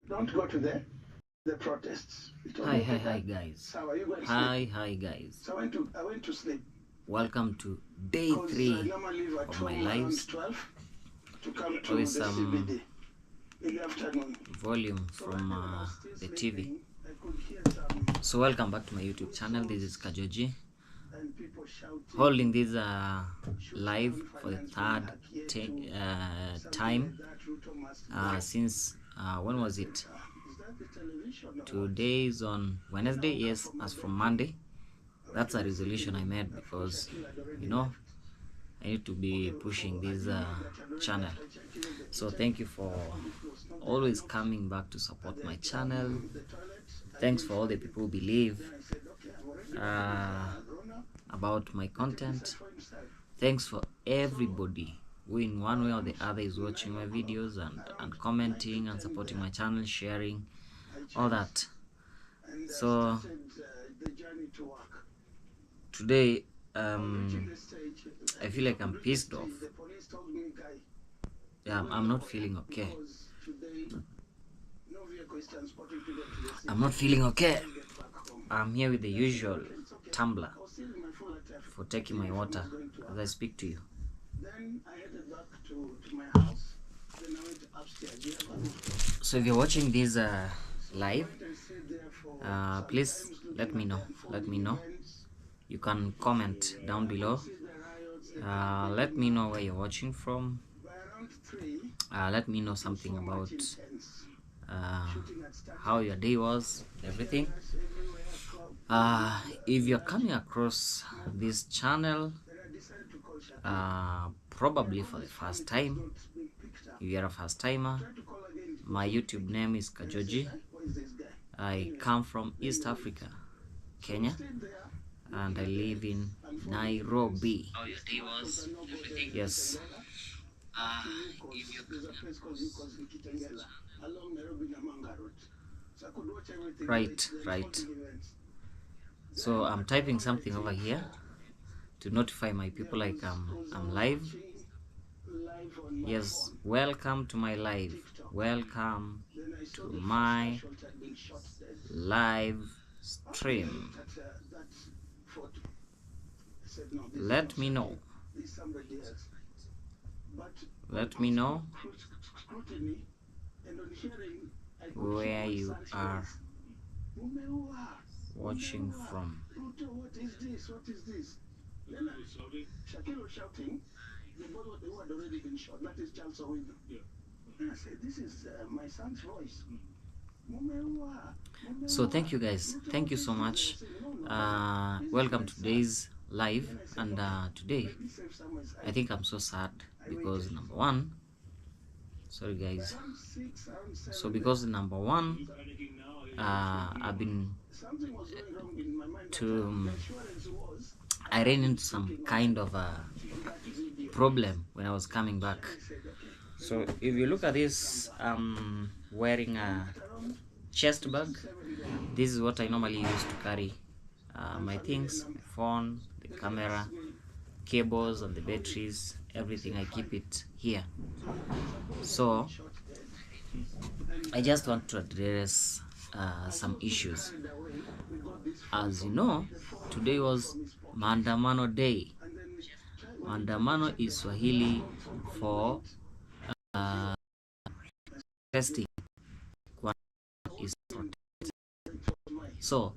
Don't go to the protests. Hi guys. So are you going to Hi sleep? guys. So I went to sleep. Welcome to day Because I 3 normally leave at of my home lives around 12 to come to with the some CBD in the afternoon. volume So from when I was still the TV. sleeping, I could hear some So welcome back to my YouTube channel. This is Kajoji and people shouting, holding this shooting live on for the finance bill, third Hakie to something time like that. Ruto must go. since when was it? Is that the television or what? Today is on Wednesday. Yes, as from Monday. That's a resolution I made because I need to be pushing this channel. So thank you for always coming back to support my channel. Thanks for all the people who believe about my content. Thanks for everybody who in one way or the other is watching my videos and commenting and supporting my channel, sharing, all that. So today I feel like I'm pissed off. Yeah, I'm not feeling okay. I'm not feeling okay. I'm here with the usual tumbler for taking my water as I speak to you. Then I headed back to my house. Then I went upstairs. So if you're watching this live, please let me know. You can comment down below. Let me know where you're watching from. Let me know something about how your day was, everything. If you're coming across this channel probably for the first time, if you're a first timer, my YouTube name is Kajoji. I come from East Africa, Kenya, and I live in Nairobi. How your day was? Everything? Yes. Right. So I'm typing something over here to notify my people like I'm live. Yes, welcome to my live. Welcome to my live stream. Let me know. Let me know where you are watching from. What is this? Shakiro shouting. The boy who had already been shot. That is Charles Owino. Yeah. And I said, this is my son's voice. So thank you guys. Thank you so much. Welcome to today's live. And today, I think I'm so sad because number one, sorry guys. So because number one, I've been I ran into some kind of a problem when I was coming back. So if you look at this, I'm wearing a chest bag. This is what I normally use to carry my things, my phone, the camera, cables and the batteries, everything. I keep it here. So I just want to address some issues. As you know, today was Maandamano Day. Maandamano is Swahili for protesting. So,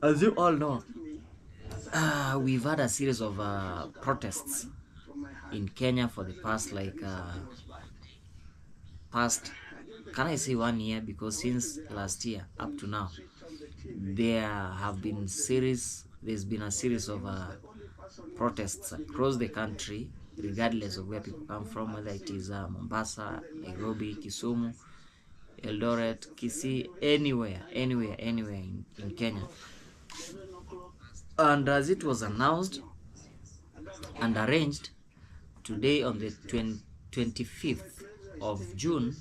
as you all know, we've had a series of protests in Kenya for the past can I say 1 year, because since last year up to now there's been a series of protests across the country, regardless of where people come from, whether it is Mombasa, Nairobi, Kisumu, Eldoret, Kisii, anywhere in Kenya. And as it was announced and arranged, today on the 25th of June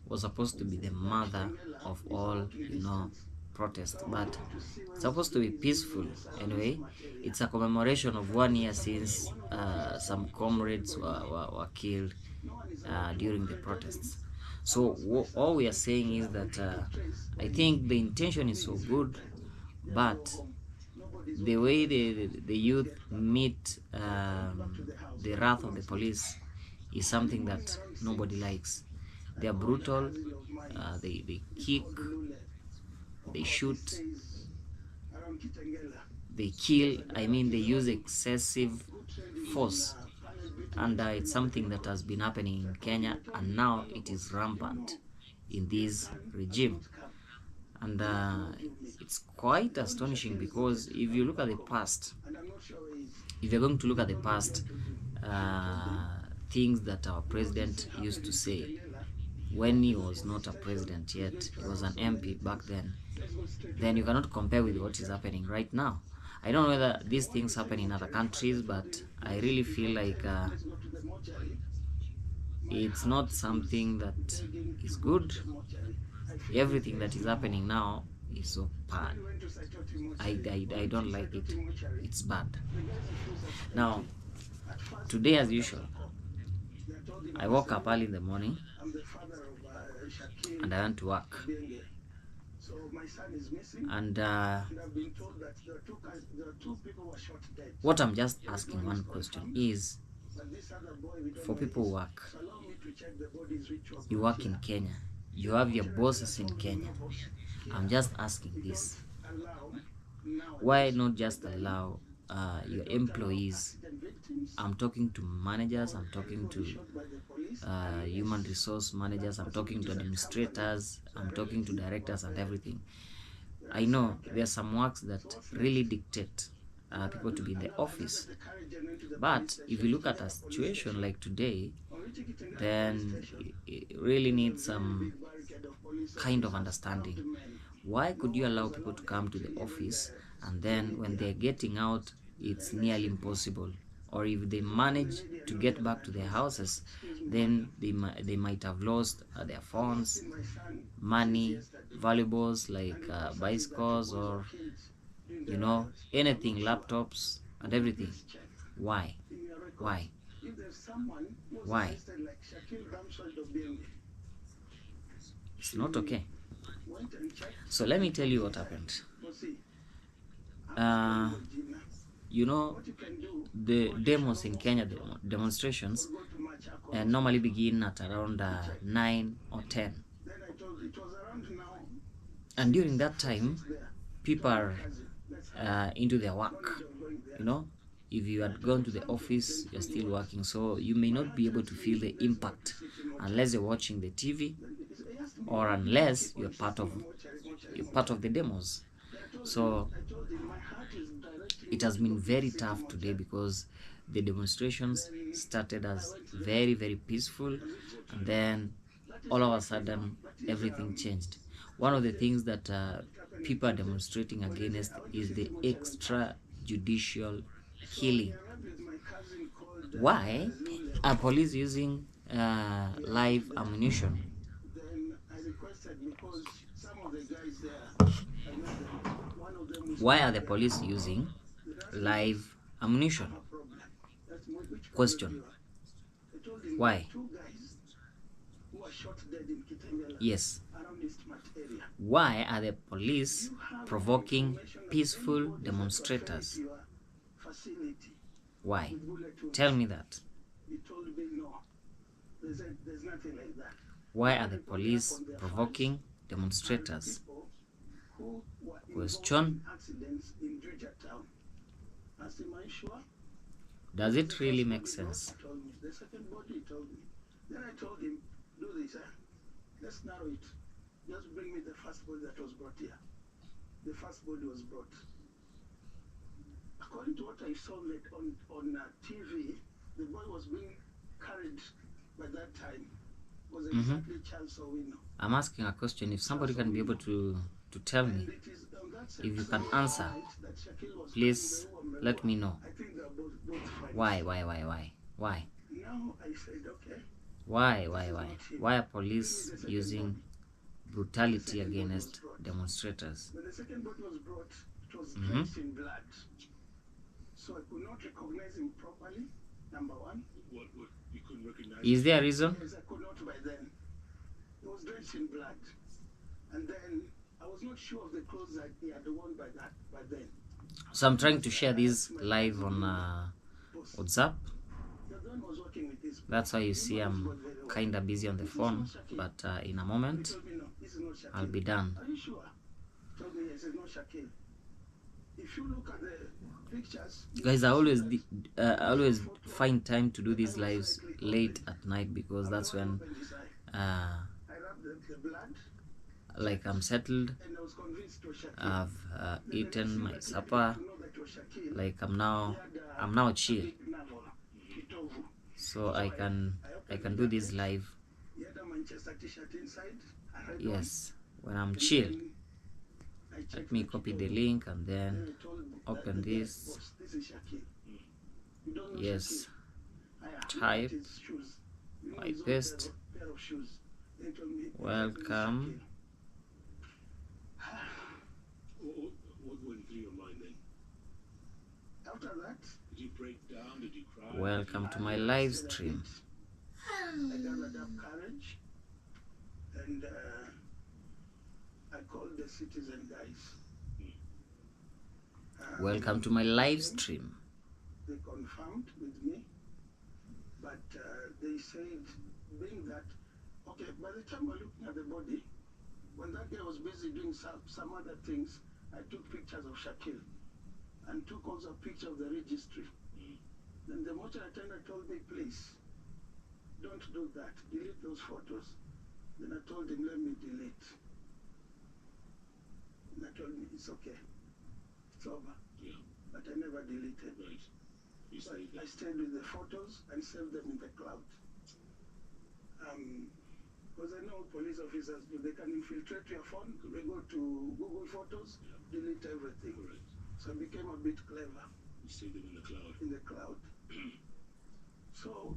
was supposed to be the mother of all, protests, but it's supposed to be peaceful. Anyway, it's a commemoration of 1 year since some comrades were killed during the protests. So all we are saying is that I think the intention is so good, but the way the youth meet the wrath of the police is something that nobody likes. They are brutal, they kick, they shoot, they kill. I mean, they use excessive force, and it's something that has been happening in Kenya, and now it is rampant in this regime. And it's quite astonishing, because if you look at the past, if you're going to look at the past, things that our president used to say when he was not a president yet, he was an MP back then you cannot compare with what is happening right now. I don't know whether these things happen in other countries, but I really feel like it's not something that is good. Everything that is happening now is so bad. I don't like it. It's bad. Now, today as usual, I woke up early in the morning and I went to work. And what I'm just asking one question is, for people who work, you work in Kenya, you have your bosses in Kenya. I'm just asking this: why not just allow your employees? I'm talking to managers, I'm talking to human resource managers, I'm talking to administrators, I'm talking to directors and everything. I know there are some works that really dictate people to be in the office, but if you look at a situation like today, then it really needs some kind of understanding. Why could you allow people to come to the office, and then when they're getting out, it's nearly impossible? Or if they manage to get back to their houses, then they might have lost their phones, money, valuables like bicycles, or anything, laptops and everything. Why? Why? It's not okay. So let me tell you what happened. The demos in Kenya, the demonstrations, normally begin at around 9 or 10. And during that time, people are into their work. If you had gone to the office, you're still working, so you may not be able to feel the impact unless you're watching the TV, or unless you're part of the demos. So it has been very tough today, because the demonstrations started as very, very peaceful, and then all of a sudden everything changed. One of the things that people are demonstrating against is the extrajudicial killing. Why are police using live ammunition? Why are the police using live ammunition? Question. Why? Yes. Why are the police provoking peaceful demonstrators? Why? Tell me that. Why are the police provoking demonstrators? Question. Does it really make sense? Then I told him, do this, let's narrow it. Just bring me the first body that was brought here. The first body was brought. According to what I saw on TV, the boy was being carried by that time. Was exactly Charles Owino. I'm asking a question. If somebody can be able to tell me, if you can answer, please let me know. Why? Now I said, okay. Why are police using brutality against demonstrators? When the second body was brought, it was drenched in blood. So I could not recognize him properly, number one. Is there a reason? Yes, I could not by then. was drenched in blood. And then I was not sure of the clothes that he had worn by then. So I'm trying to share this live on WhatsApp. That's why you see I'm kind of busy on the phone, but in a moment I'll be done. Are you sure? Told me yes, it's not Shaquille. If you look at the pictures, guys, I always find time to do these lives late at night, because that's when like I'm settled, I've eaten my supper, like I'm now chill, so I can do this live. Yes, when I'm chill. Let me copy the link and then open this. Yes, type, I paste, welcome. Welcome to my live stream. I gathered up courage and I called the citizen guys. Welcome to my live stream. They confirmed with me, but they said, being that, okay, by the time we're looking at the body, when that guy was busy doing some other things, I took pictures of Shaquille and took also a picture of the registry. Then the mortuary attendant told me, please, don't do that, delete those photos. Then I told him, let me delete. And I told him, it's okay, it's over. Yeah. But I never deleted. Right. So I stayed with the photos and saved them in the cloud. Because I know police officers, they can infiltrate your phone. They go to Google Photos, delete everything. Correct. So I became a bit clever. You saved them in the cloud. In the cloud. So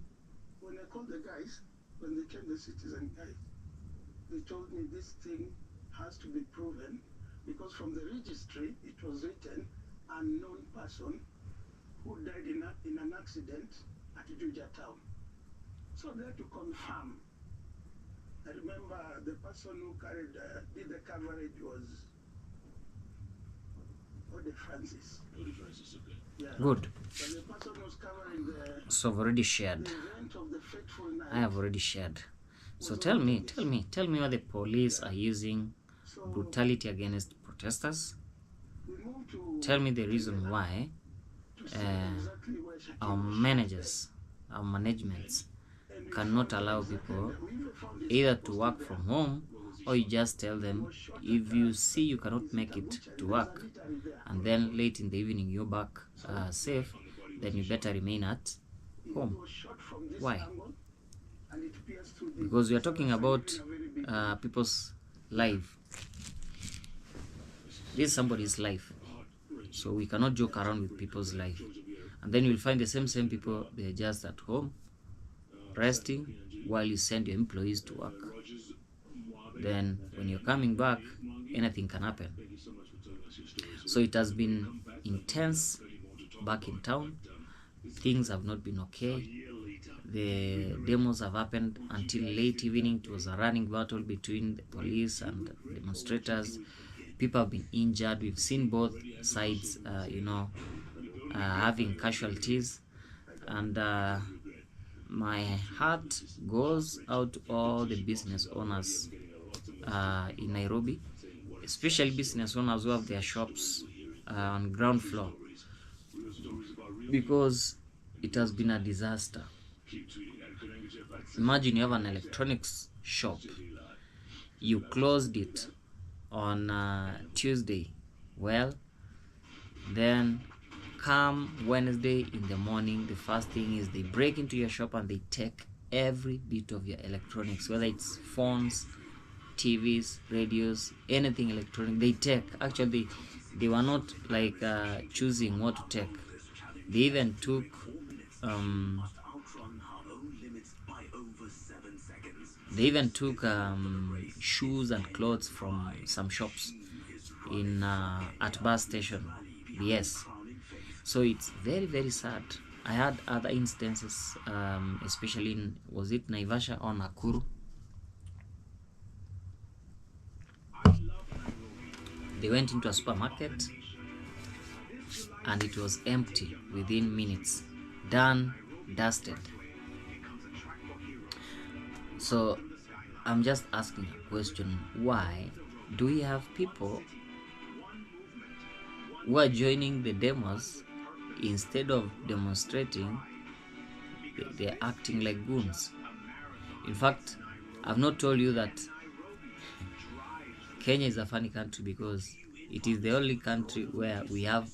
when I called the guys, when they came, the citizen guys, they told me this thing has to be proven, because from the registry it was written unknown person who died in an accident at Juja town. So they had to confirm. I remember the person who did the coverage was Ode Francis. Ode Francis, okay. Yeah. Good. So the person who was covering so I've already shared. the event of the fateful night. I have already shared. So tell me why the police are using brutality against protesters. Tell me the reason why our managers, our managements cannot allow people either to work from home, or you just tell them, if you see you cannot make it to work and then late in the evening you're back safe, then you better remain at home. Why? Because we are talking about people's life. This is somebody's life, so we cannot joke around with people's life. And then you'll find the same people, they're just at home resting while you send your employees to work. Then when you're coming back, anything can happen. So it has been intense back in town. Things have not been okay. The demos have happened until late evening. It was a running battle between the police and demonstrators. People have been injured. We've seen both sides, having casualties. And my heart goes out to all the business owners in Nairobi, especially business owners who have their shops on ground floor, because it has been a disaster. Imagine you have an electronics shop, you closed it on Tuesday. Well, then come Wednesday in the morning, the first thing is they break into your shop and they take every bit of your electronics, whether it's phones, TVs, radios, anything electronic. They take. Actually, they were not like choosing what to take. They even took shoes and clothes from some shops in at bus station. Yes. So it's very, very sad. I had other instances, especially in, was it Naivasha or Nakuru? They went into a supermarket and it was empty within minutes. Done, dusted. So I'm just asking a question: why do we have people who are joining the demos instead of demonstrating? They're acting like goons. In fact, I've not told you that Kenya is a funny country because it is the only country where we have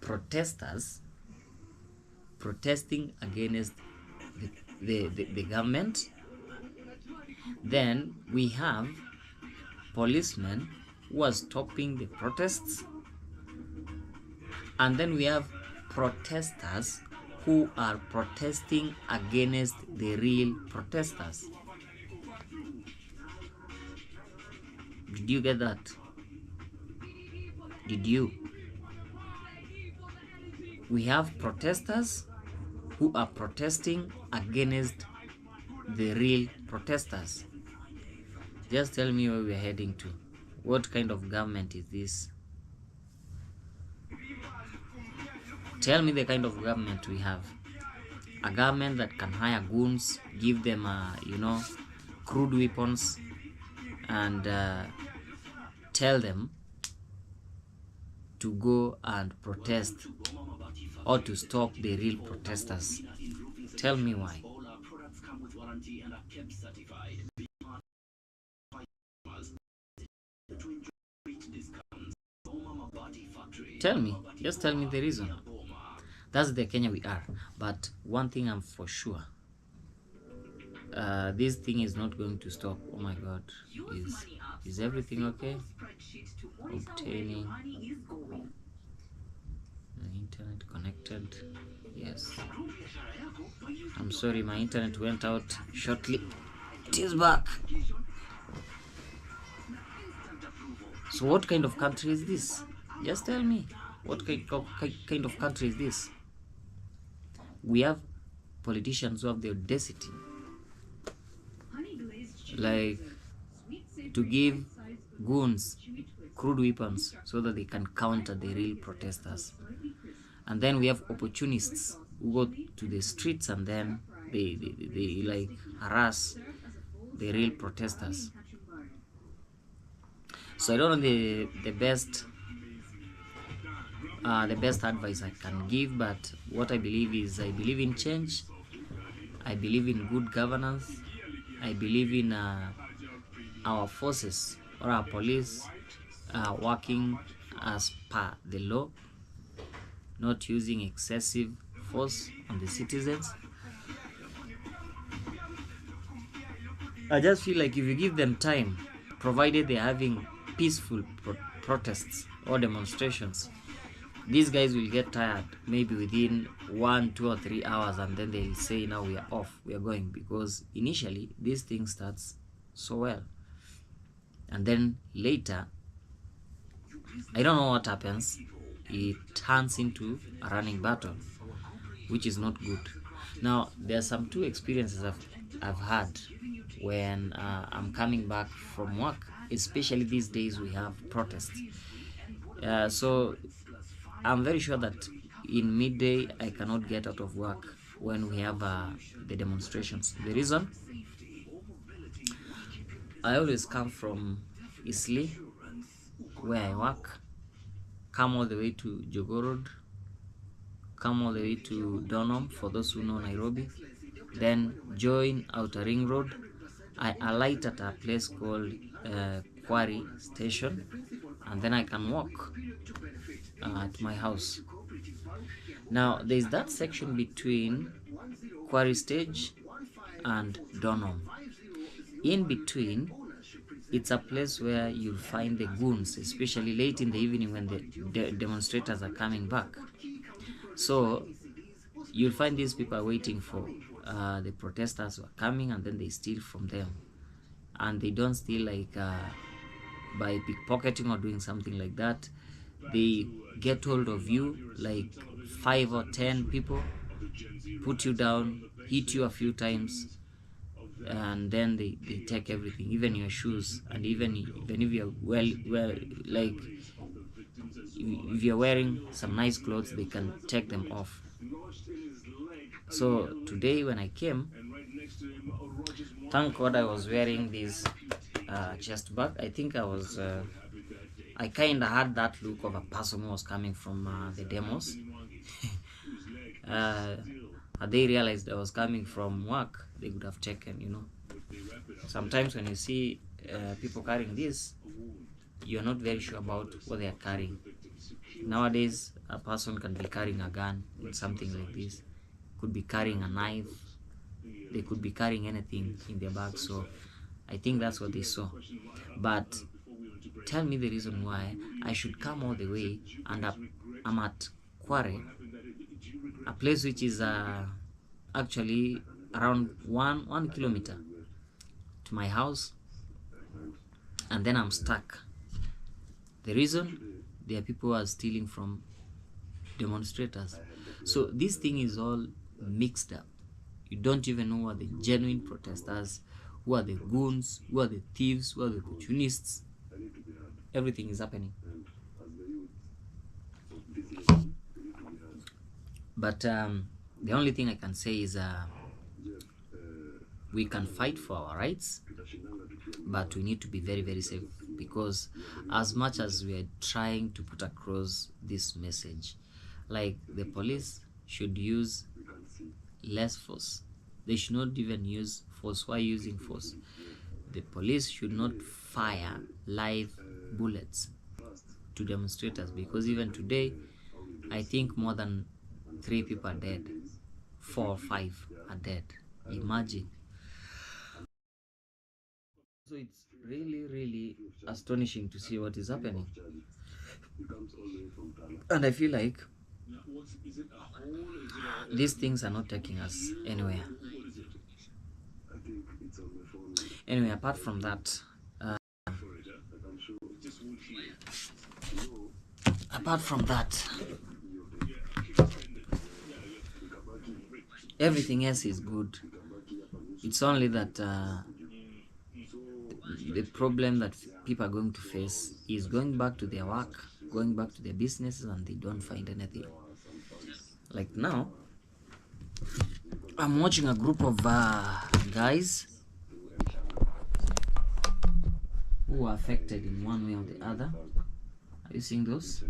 protesters protesting against the government. Then we have policemen who are stopping the protests, and then we have protesters who are protesting against the real protesters. Did you get that? Did you? We have protesters who are protesting against the real protesters. Just tell me where we're heading to. What kind of government is this? Tell me the kind of government we have. A government that can hire goons, give them, crude weapons, and tell them to go and protest or to stop the real protesters. Tell me why. Tell me, just tell me the reason. That's the Kenya we are. But one thing I'm for sure, this thing is not going to stop. Oh my God, is everything okay? Obtaining internet connected. Yes, I'm sorry, my internet went out shortly. It is back. So what kind of country is this? Just tell me, what kind of country is this? We have politicians who have the audacity, like, to give goons crude weapons so that they can counter the real protesters. And then we have opportunists who go to the streets and then they like harass the real protesters. So I don't know the best advice I can give, but what I believe is, I believe in change, I believe in good governance, I believe in our forces or our police working as per the law, not using excessive force on the citizens. I just feel like if you give them time, provided they're having peaceful protests or demonstrations, these guys will get tired maybe within 1, 2 or 3 hours, and then they'll say, now we are off, we are going. Because initially this thing starts so well, and then later, I don't know what happens, it turns into a running battle, which is not good. Now there are some two experiences I've had when I'm coming back from work, especially these days we have protests. So I'm very sure that in midday I cannot get out of work when we have the demonstrations. The reason, I always come from Isli, where I work, come all the way to Jogoo Road, come all the way to Donholm, for those who know Nairobi, then join Outer Ring Road. I alight at a place called Quarry Station, and then I can walk to my house. Now there is that section between Quarry Stage and Donholm. In between, it's a place where you'll find the goons, especially late in the evening when the demonstrators are coming back. So you'll find these people are waiting for the protesters who are coming, and then they steal from them. And they don't steal like by pickpocketing or doing something like that. They get hold of you, like 5 or 10 people, put you down, hit you a few times, and then they take everything, even your shoes, and even if you're well, like if you're wearing some nice clothes, they can take them off. So today when I came, thank God I was wearing this chest bag. I think I kind of had that look of a person who was coming from the demos. Had they realized I was coming from work, they would have taken, Sometimes when you see people carrying this, you're not very sure about what they are carrying. Nowadays, a person can be carrying a gun or something like this, could be carrying a knife, they could be carrying anything in their bag. So I think that's what they saw. But tell me the reason why I should come all the way, and I'm at Kware, a place which is actually around one kilometer to my house, and then I'm stuck. The reason, there are people who are stealing from demonstrators. So this thing is all mixed up. You don't even know who are the genuine protesters, who are the goons, who are the thieves, who are the opportunists. Everything is happening. But the only thing I can say is we can fight for our rights, but we need to be very, very safe, because as much as we are trying to put across this message, like the police should use less force. They should not even use force. Why using force? The police should not fire live bullets to demonstrators, because even today I think more than 3 people are dead, 4 or 5 are dead. Imagine. So it's really, really astonishing to see what is happening, and I feel like these things are not taking us anywhere. Anyway, apart from that, everything else is good. It's only that the problem that people are going to face is going back to their work, going back to their businesses, and they don't find anything. Like now, I'm watching a group of guys who are affected in one way or the other. Are you seeing those?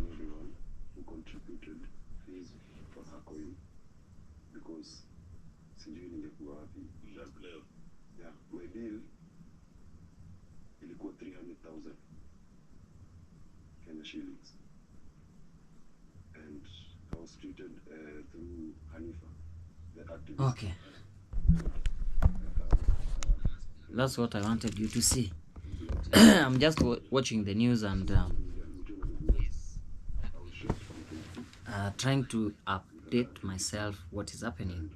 ilikuwa 300,000 Kenya shillings, and I was treated through Hanifa, the activist. Okay, that's what I wanted you to see. I'm just watching the news and trying to update myself what is happening,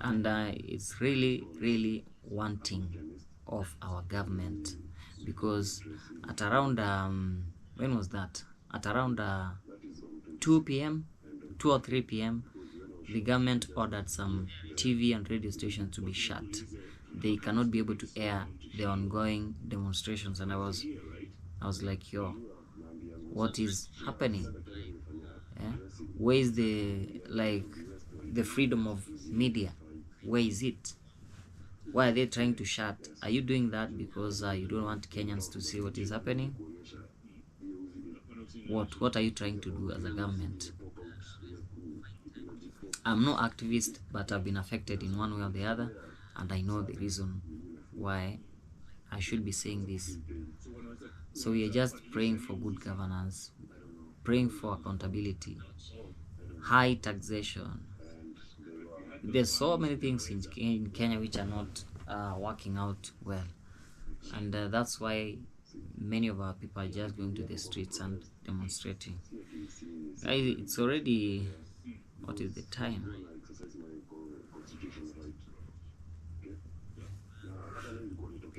and it's really, really wanting of our government, because at around when was that? At around 2 p.m., 2 or 3 p.m., the government ordered some TV and radio stations to be shut. They cannot be able to air the ongoing demonstrations, and I was like, yo, what is happening? Where is the freedom of media? Where is it? Why are they trying to shut? Are you doing that because you don't want Kenyans to see what is happening? What are you trying to do as a government? I'm no activist, but I've been affected in one way or the other, and I know the reason why I should be saying this. So we are just praying for good governance, praying for accountability, high taxation. There's so many things in Kenya which are not working out well, and that's why many of our people are just going to the streets and demonstrating. Guys, it's already, what is the time?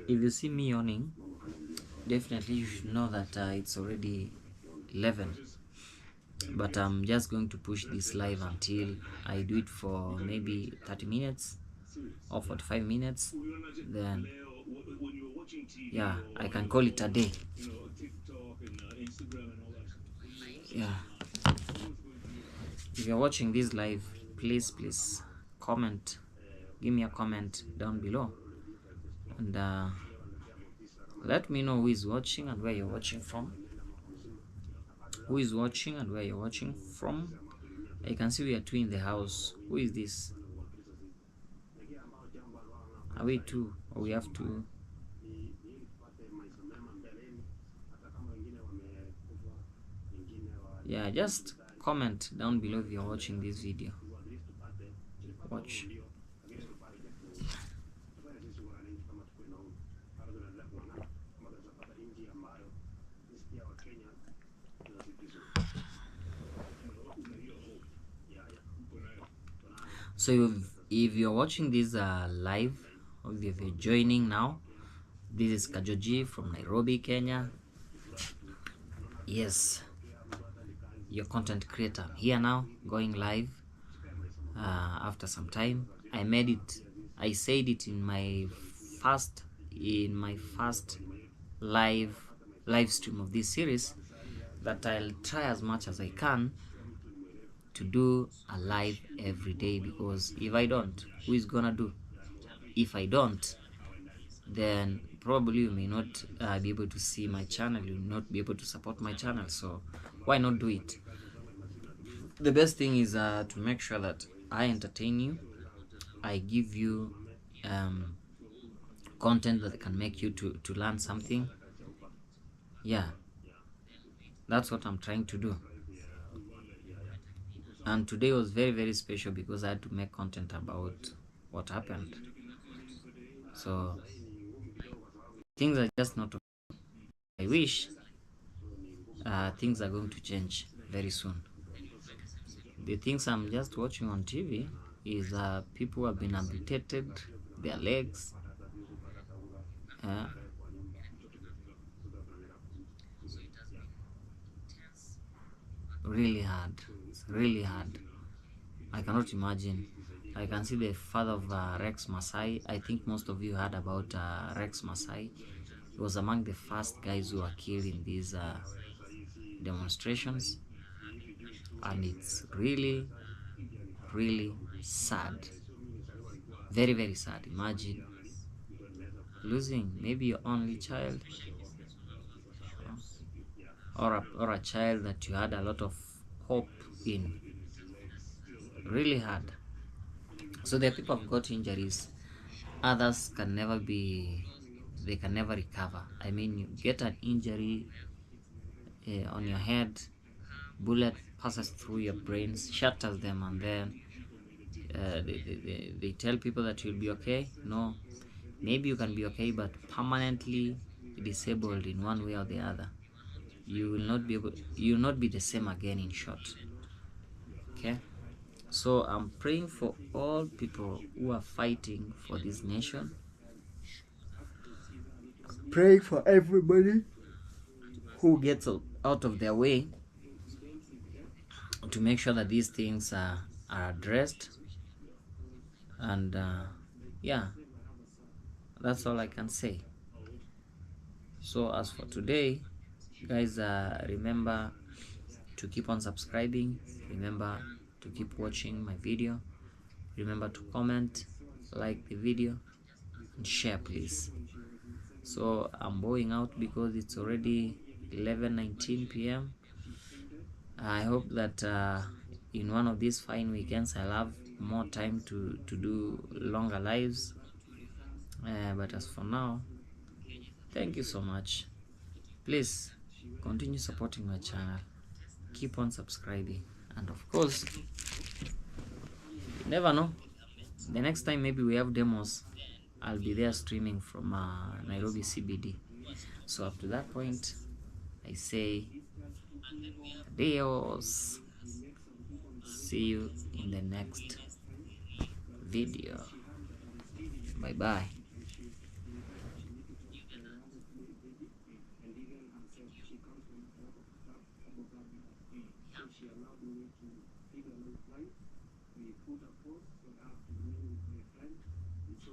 If you see me yawning, definitely you should know that it's already 11. But I'm just going to push this live until I do it for maybe 30 minutes or 45 minutes. Then, yeah, I can call it a day. Yeah, if you're watching this live, please comment, give me a comment down below, and let me know who is watching and where you're watching from. Who is watching and where you're watching from? I can see we are two in the house. Who is this? Are we two, or we have two? Yeah, just comment down below if you're watching this video. Watch. So if you're watching this live, or if you're joining now, this is Kajoji from Nairobi, Kenya. Yes, your content creator here now, going live after some time. I said it in my first live stream of this series that I'll try as much as I can to do a live every day, because if I don't, who is gonna do? If I don't, then probably you may not be able to see my channel, you will not be able to support my channel. So why not do it? The best thing is to make sure that I entertain you, I give you content that can make you to learn something. Yeah, that's what I'm trying to do. And today was very special because I had to make content about what happened. So things are just not okay. I wish things are going to change very soon. The things I'm just watching on TV is people who have been amputated their legs. Really hard. It's really hard. I cannot imagine. I can see the father of Rex Masai. I think most of you heard about Rex Masai. He was among the first guys who were killed in these demonstrations, and it's really sad. Very sad. Imagine losing maybe your only child, or a child that you had a lot of hope in. Really hard. So there are people who've got injuries, others can never recover. I mean, you get an injury on your head, bullet passes through your brains, shatters them, and then they tell people that you'll be okay. No, maybe you can be okay, but permanently disabled in one way or the other. You will not be the same again, in short. Okay, so I'm praying for all people who are fighting for this nation, praying for everybody who gets out of their way to make sure that these things are addressed. And yeah, that's all I can say. So as for today, guys, remember to keep on subscribing, remember to keep watching my video, remember to comment, like the video, and share, please. So I'm going out because it's already 11:19 p.m. I hope that in one of these fine weekends I'll have more time to do longer lives, but as for now, thank you so much. Please continue supporting my channel, keep on subscribing, and of course, you never know, the next time maybe we have demos, I'll be there streaming from Nairobi CBD. So up to that point, I say adios. See you in the next video. Bye bye.